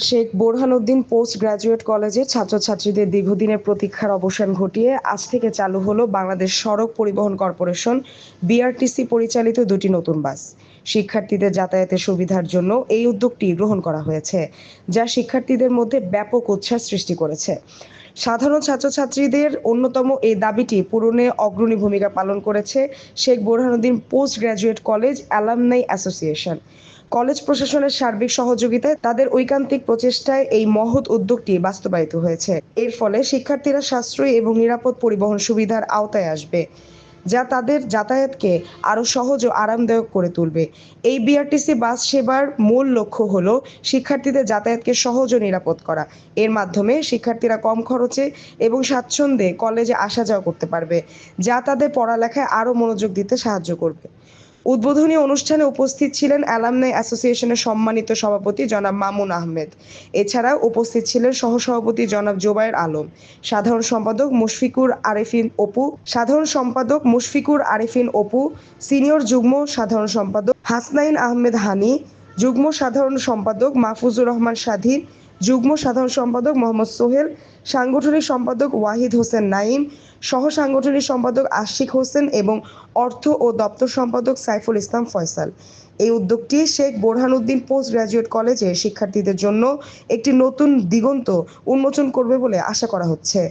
Sheikh Borhanuddin post graduate কলেজের ছাত্রছাত্রীদের দীর্ঘদিনের প্রতীক্ষার অবসান ঘটিয়ে আজ থেকে চালু হলো বাংলাদেশ সড়ক পরিবহন কর্পোরেশন বিআরটিসি পরিচালিত দুটি নতুন বাস। শিক্ষার্থীদের যাতায়াতের সুবিধার জন্য এই উদ্যোগটি গ্রহণ করা হয়েছে, যা শিক্ষার্থীদের মধ্যে ব্যাপক উৎসাহ সৃষ্টি করেছে। সাধারণ ছাত্রছাত্রীদের অন্যতম এই দাবিটি পূরণে অগ্রণী ভূমিকা পালন করেছে Sheikh Borhanuddin post graduate college alumni association. College প্রশাসনের সার্বিক সহযোগিতায় তাদের ঐকান্তিক প্রচেষ্টায় এই মহৎ উদ্যোগটি বাস্তবায়িত হয়েছে। এর ফলে শিক্ষার্থীরা সাশ্রয়ী এবং নিরাপদ পরিবহন সুবিধার আওতায় আসবে, যা তাদের যাতায়াতকে আরও সহজ ও আরামদায়ক করে তুলবে। এই বিআরটিসি বাস সেবার মূল লক্ষ্য হলো শিক্ষার্থীদের যাতায়াতকে সহজ ও নিরাপদ করা। এর মাধ্যমে শিক্ষার্থীরা কম খরচে এবং স্বাচ্ছন্দ্যে কলেজে আসা যাওয়া করতে পারবে, যা তাদের পড়ালেখায় আরও মনোযোগ দিতে সাহায্য করবে। উদ্বোধনী অনুষ্ঠানে উপস্থিত ছিলেন অ্যালামনাই অ্যাসোসিয়েশনের সম্মানিত সভাপতি জনাব মামুন আহমেদ। এছাড়াও উপস্থিত ছিলেন সহসভাপতি জনাব জোবায়ের আলম, সাধারণ সম্পাদক মুশফিকুর আরেফিন অপু, সিনিয়র যুগ্ম সাধারণ সম্পাদক হাসনাইন আহমেদ হানি, যুগ্ম সাধারণ সম্পাদক মাহফুজুর রহমান স্বাধীন, যুগ্ম সাধারণ সম্পাদক মোহাম্মদ সোহেল, সাংগঠনিক সম্পাদক ওয়াহিদ হোসেন নাঈম, সহ সাংগঠনিক সম্পাদক আশিক হোসেন এবং অর্থ ও দপ্তর সম্পাদক সাইফুল ইসলাম ফয়সাল। এই উদ্যোগটি শেখ বোরহানউদ্দিন পোস্ট গ্রাজুয়েট কলেজের শিক্ষার্থীদের জন্য একটি নতুন দিগন্ত উন্মোচন করবে বলে আশা করা হচ্ছে।